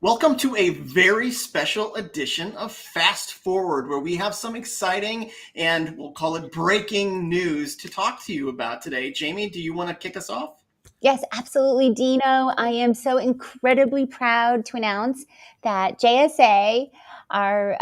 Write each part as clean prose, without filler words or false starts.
Welcome to a very special edition of Fast Forward, where we have some exciting and we'll call it breaking news to talk to you about today. Jaymie, do you want to kick us off? Yes, absolutely, Dino. I am so incredibly proud to announce that JSA, our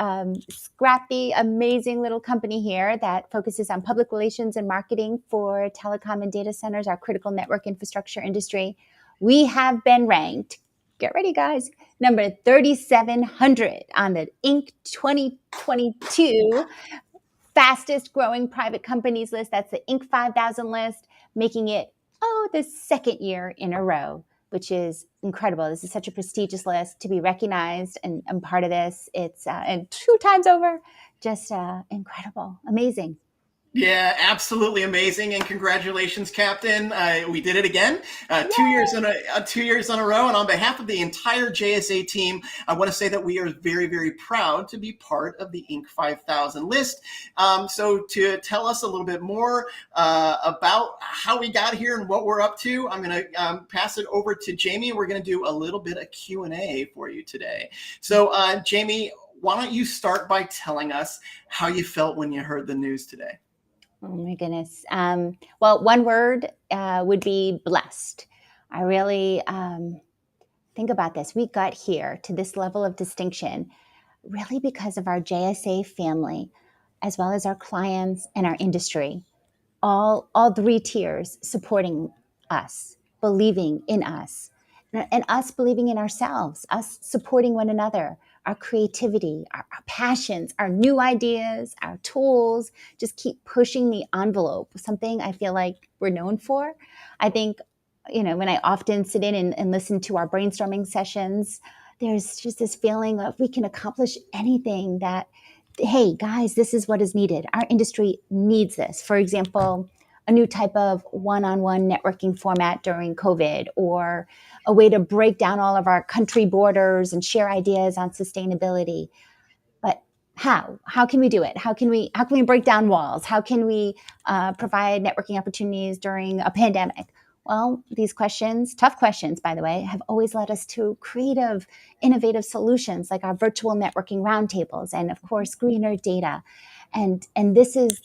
scrappy, amazing little company here that focuses on public relations and marketing for telecom and data centers, our critical network infrastructure industry, we have been ranked, get ready, guys, number 3,700 on the Inc. 2022 fastest growing private companies list. That's the Inc. 5000 list, making it, the second year in a row, which is incredible. This is such a prestigious list to be recognized and part of this. It's and 2 times over, just incredible, amazing. Yeah, absolutely amazing, and congratulations, Captain! We did it again, 2 years in a 2 years in a row. And on behalf of the entire JSA team, I want to say that we are very, very proud to be part of the Inc. 5000 list. So, to tell us a little bit more about how we got here and what we're up to, I'm going to pass it over to Jaymie. We're going to do a little bit of Q&A for you today. So, Jaymie, why don't you start by telling us how you felt when you heard the news today? Oh my goodness. Well, one word would be blessed. I really think about this. We got here to this level of distinction really because of our JSA family, as well as our clients and our industry. All 3 tiers supporting us, believing in us, and us believing in ourselves, us supporting one another, our creativity, our passions, our new ideas, our tools, just keep pushing the envelope, something I feel like we're known for. I think, when I often sit in and listen to our brainstorming sessions, there's just this feeling of we can accomplish anything that, hey, guys, this is what is needed. Our industry needs this. For example, a new type of one-on-one networking format during COVID, or a way to break down all of our country borders and share ideas on sustainability. But how? How can we do it? How can we break down walls? How can we provide networking opportunities during a pandemic? Well, these questions, tough questions, by the way, have always led us to creative, innovative solutions like our virtual networking roundtables and, of course, greener data. And this is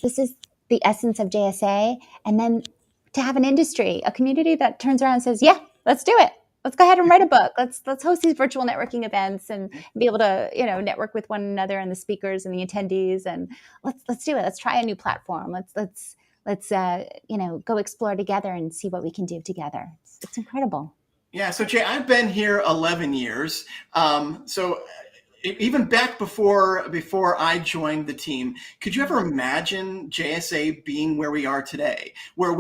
the essence of JSA. And then to have an industry, a community that turns around and says, "Yeah, let's do it. Let's go ahead and write a book. Let's host these virtual networking events and be able to network with one another and the speakers and the attendees. And let's do it. Let's try a new platform. Let's go explore together and see what we can do together." It's incredible. Yeah, so Jay, I've been here 11 years. So even back before I joined the team, could you ever imagine JSA being where we are today, where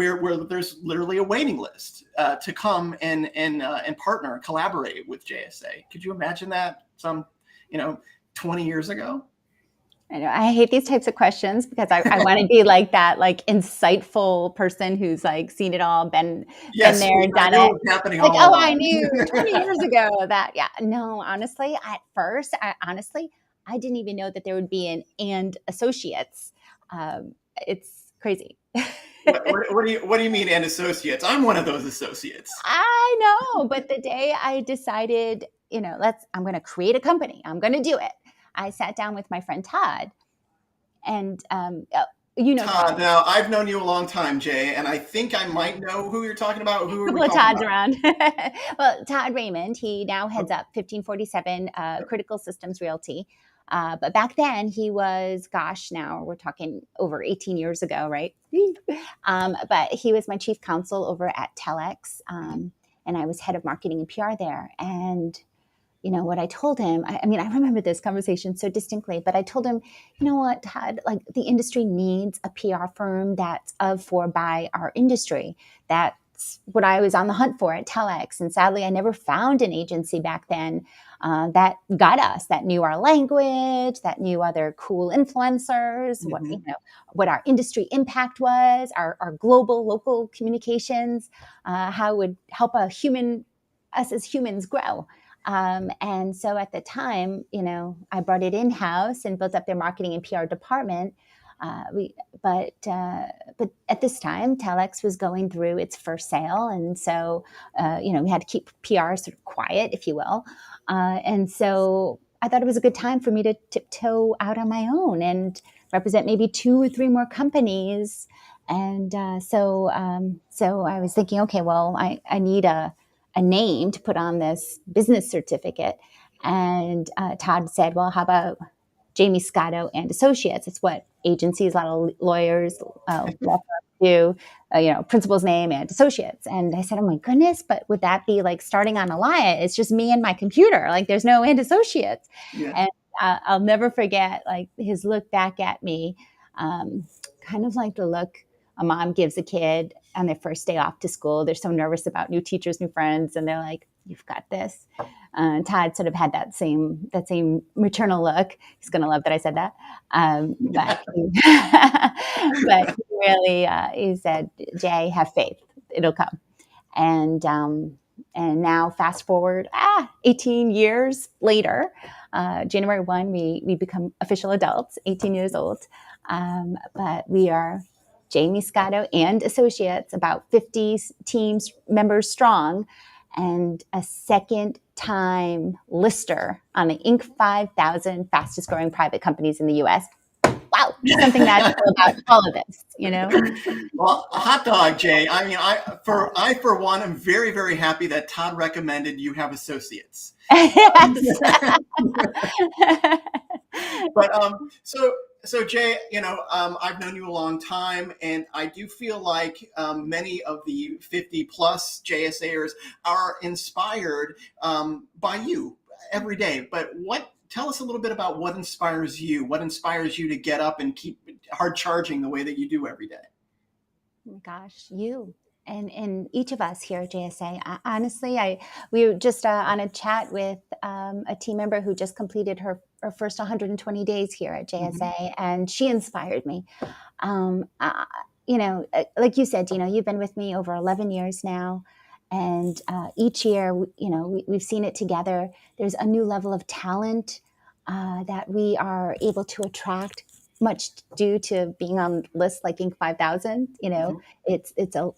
there's literally a waiting list to come and partner, collaborate with JSA? Could you imagine that 20 years ago? I know I hate these types of questions because I want to be like that, like insightful person who's like seen it all, been Yes, there, I done know it. what's happening Like, all I around. knew 20 years ago that, yeah, no, honestly, at first, I didn't even know that there would be an and associates. It's crazy. What do you mean, and associates? I'm one of those associates. I know, but the day I decided, I'm going to create a company, I'm going to do it. I sat down with my friend Todd, and Todd, Todd. now I've known you a long time, Jay, and I think I might know who you're talking about. Who A are we couple of talking Todds about? around. Well, Todd Raymond, he now heads up 1547 Critical Systems Realty. But back then he was, now we're talking over 18 years ago, right? But he was my chief counsel over at Telex, and I was head of marketing and PR there. And what I told him, I remember this conversation so distinctly, but I told him, you know what, Todd, like the industry needs a PR firm that's of, for, by our industry. That's what I was on the hunt for at Telex. And sadly, I never found an agency back then that got us, that knew our language, that knew other cool influencers, what our industry impact was, our global, local communications, how it would help us as humans grow. And so at the time, I brought it in-house and built up their marketing and PR department. But at this time, Telex was going through its first sale. And so, we had to keep PR sort of quiet, if you will. And so I thought it was a good time for me to tiptoe out on my own and represent maybe 2 or 3 more companies. And so I was thinking, okay, well, I need a name to put on this business certificate. And Todd said, well, how about Jaymie, Scotto and Associates? It's what agencies, a lot of lawyers, law firms do, principal's name and associates. And I said, oh my goodness, but would that be like starting on Elia? It's just me and my computer. Like there's no and associates. Yeah. And I'll never forget like his look back at me, kind of like the look a mom gives a kid on their first day off to school. They're so nervous about new teachers, new friends, and they're like, "You've got this." Todd sort of had that same maternal look. He's going to love that I said that, but but he really he said, "Jay, have faith; it'll come." And now fast forward 18 years later, January 1, we become official adults, 18 years old, but we are Jaymie, Scotto and Associates, about 50 teams members strong, and a second time lister on the Inc. 5000 fastest growing private companies in the US. Wow, something magical about all of this, Well, a hot dog, Jay. I mean, I for one am very, very happy that Todd recommended you have associates. Yes. But so Jay, I've known you a long time, and I do feel like many of the 50 plus JSAers are inspired by you every day. But tell us a little bit about what inspires you. What inspires you to get up and keep hard charging the way that you do every day? Gosh, you and each of us here at JSA. Honestly, we were just on a chat with a team member who just completed her first 120 days here at JSA, and she inspired me. Like you said, you've been with me over 11 years now. And each year, we've seen it together. There's a new level of talent that we are able to attract, much due to being on lists like Inc. 5000. It's a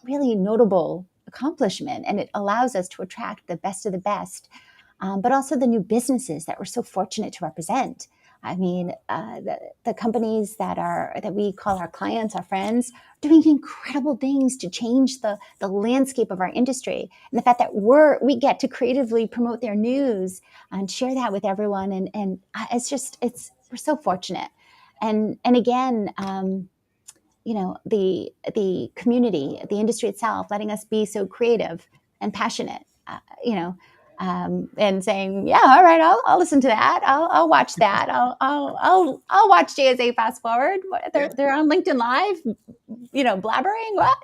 really notable accomplishment, and it allows us to attract the best of the best, but also the new businesses that we're so fortunate to represent. I mean, the companies that we call our clients, our friends, are doing incredible things to change the landscape of our industry. And the fact that we get to creatively promote their news and share that with everyone, and we're so fortunate. And again, the community, the industry itself, letting us be so creative and passionate, and saying, yeah, all right, I'll listen to that. I'll watch that. I'll watch JSA Fast Forward. They're on LinkedIn Live, blabbering what?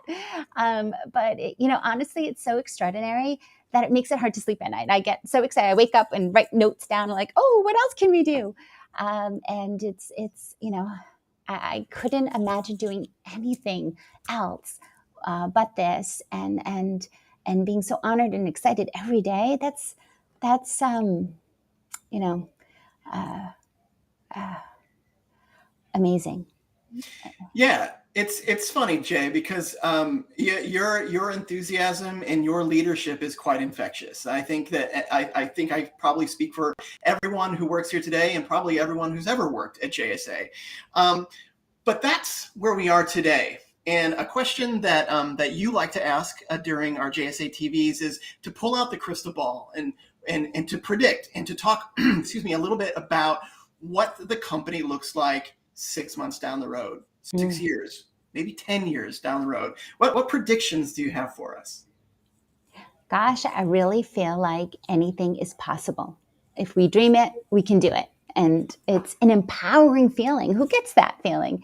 But honestly, it's so extraordinary that it makes it hard to sleep at night. I get so excited. I wake up and write notes down, like, oh, what else can we do? And it's I couldn't imagine doing anything else but this, and being so honored and excited every day. That's amazing. Yeah, it's funny, Jay, because your enthusiasm and your leadership is quite infectious. I think I probably speak for everyone who works here today, and probably everyone who's ever worked at JSA. But that's where we are today. And a question that you like to ask during our JSA TVs is to pull out the crystal ball and to predict and to talk, excuse me, a little bit about what the company looks like 6 months down the road, 6 years, maybe 10 years down the road. What predictions do you have for us? Gosh, I really feel like anything is possible. If we dream it, we can do it. And it's an empowering feeling. Who gets that feeling?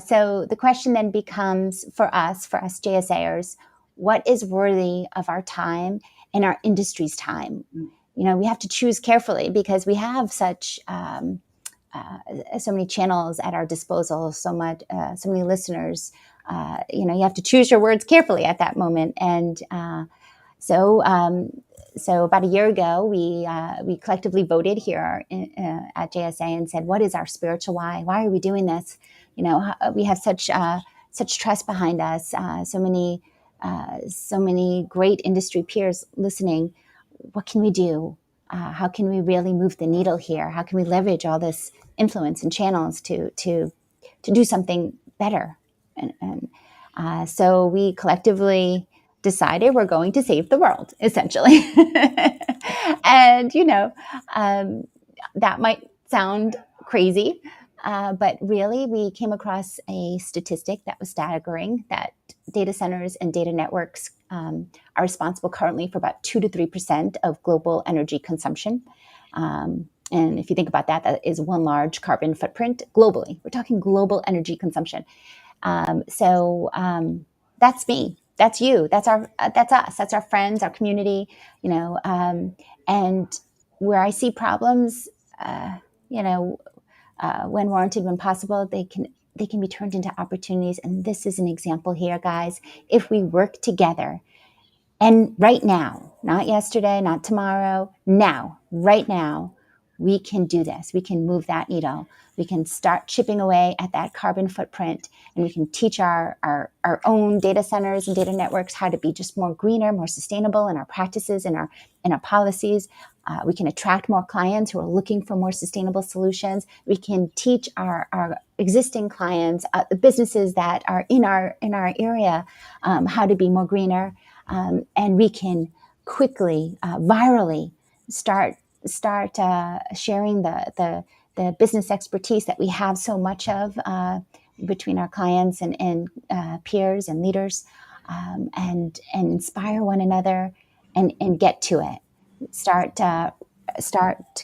So the question then becomes for us JSAers, what is worthy of our time and our industry's time? We have to choose carefully because we have such so many channels at our disposal, so many listeners. You have to choose your words carefully at that moment. And so about a year ago, we collectively voted here at JSA and said, what is our spiritual why? Why are we doing this? We have such trust behind us, so many great industry peers listening. what can we do? How can we really move the needle here? How can we leverage all this influence and channels to do something better? And so we collectively decided we're going to save the world, essentially. And, that might sound crazy, but really we came across a statistic that was staggering, that data centers and data networks are responsible currently for about 2 to 3% of global energy consumption. And if you think about that, that is one large carbon footprint globally. We're talking global energy consumption. So that's me. That's you. That's us. That's our friends, our community. And where I see problems, when warranted, when possible, they can be turned into opportunities. And this is an example here, guys. If we work together, and right now, not yesterday, not tomorrow, now, right now, we can do this. We can move that needle. We can start chipping away at that carbon footprint, and we can teach our own data centers and data networks how to be just more greener, more sustainable in our practices and our policies. We can attract more clients who are looking for more sustainable solutions. We can teach our existing clients, the businesses that are in our area, how to be more greener. And we can quickly, virally start sharing the business expertise that we have so much of between our clients and peers and leaders, and inspire one another and get to it. Start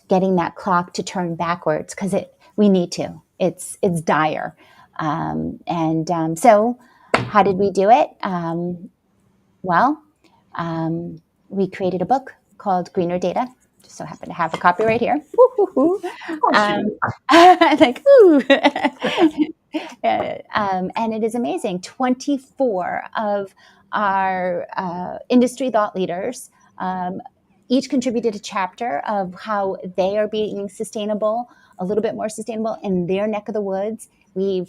getting that clock to turn backwards, because we need to. It's dire. So how did we do it? We created a book called Greener Data. Just so happen to have a copy right here. Like, ooh. And it is amazing. 24 of our industry thought leaders each contributed a chapter of how they are being sustainable, a little bit more sustainable in their neck of the woods. We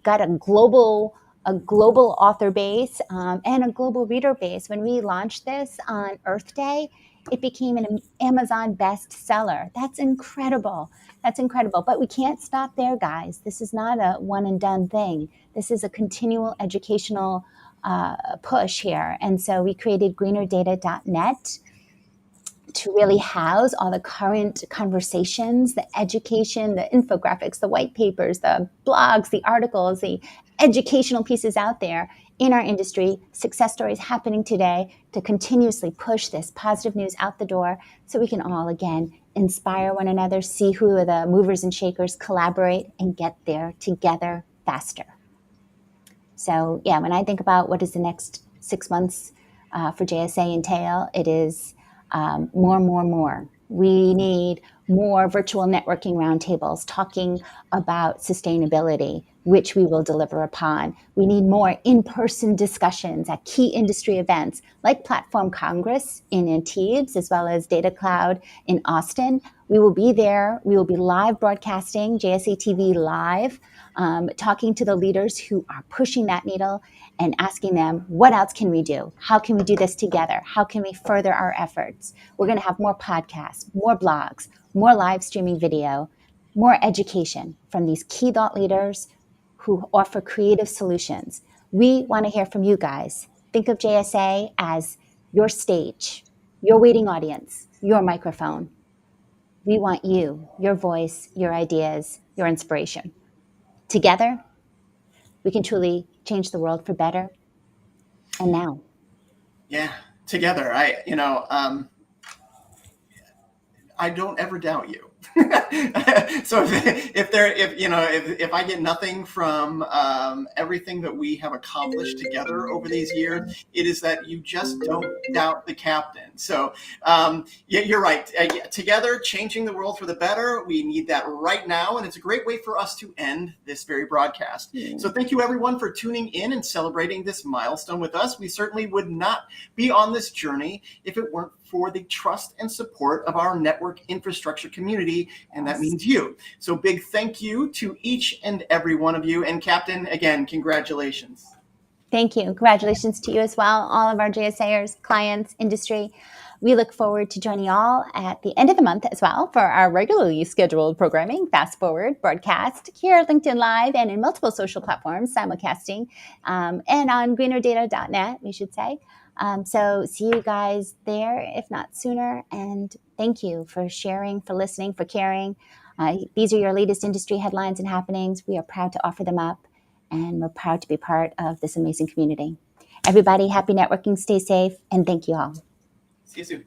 got a global author base and a global reader base. When we launched this on Earth Day, it became an Amazon bestseller. That's incredible. But we can't stop there, guys. This is not a one and done thing. This is a continual educational push here. And so we created greenerdata.net to really house all the current conversations, the education, the infographics, the white papers, the blogs, the articles, the educational pieces out there in our industry, success stories happening today, to continuously push this positive news out the door so we can all, again, inspire one another, see who are the movers and shakers, collaborate, and get there together faster. So, yeah, when I think about what does the next 6 months for JSA entail, it is more. We need more virtual networking roundtables talking about sustainability, which we will deliver upon. We need more in-person discussions at key industry events like Platform Congress in Antibes, as well as Data Cloud in Austin. We will be there. We will be live broadcasting JSA TV live, talking to the leaders who are pushing that needle and asking them, what else can we do? How can we do this together? How can we further our efforts? We're going to have more podcasts, more blogs, more live streaming video, more education from these key thought leaders who offer creative solutions. We want to hear from you guys. Think of JSA as your stage, your waiting audience, your microphone. We want you, your voice, your ideas, your inspiration. Together, we can truly change the world for better. And now. Yeah, together. I don't ever doubt you. So if I get nothing from everything that we have accomplished together over these years, it is that you just don't doubt the captain. So yeah, you're right. Together, changing the world for the better. We need that right now, and it's a great way for us to end this very broadcast. So thank you, everyone, for tuning in and celebrating this milestone with us. We certainly would not be on this journey if it weren't for the trust and support of our network infrastructure community, and that means you. So big thank you to each and every one of you. And Captain, again, congratulations. Thank you. Congratulations to you as well, all of our JSAers, clients, industry. We look forward to joining y'all at the end of the month as well for our regularly scheduled programming, Fast Forward broadcast here at LinkedIn Live and in multiple social platforms, simulcasting, and on greenerdata.net, we should say. So see you guys there, if not sooner. And thank you for sharing, for listening, for caring. These are your latest industry headlines and happenings. We are proud to offer them up, and we're proud to be part of this amazing community. Everybody, happy networking, stay safe, and thank you all. See you soon.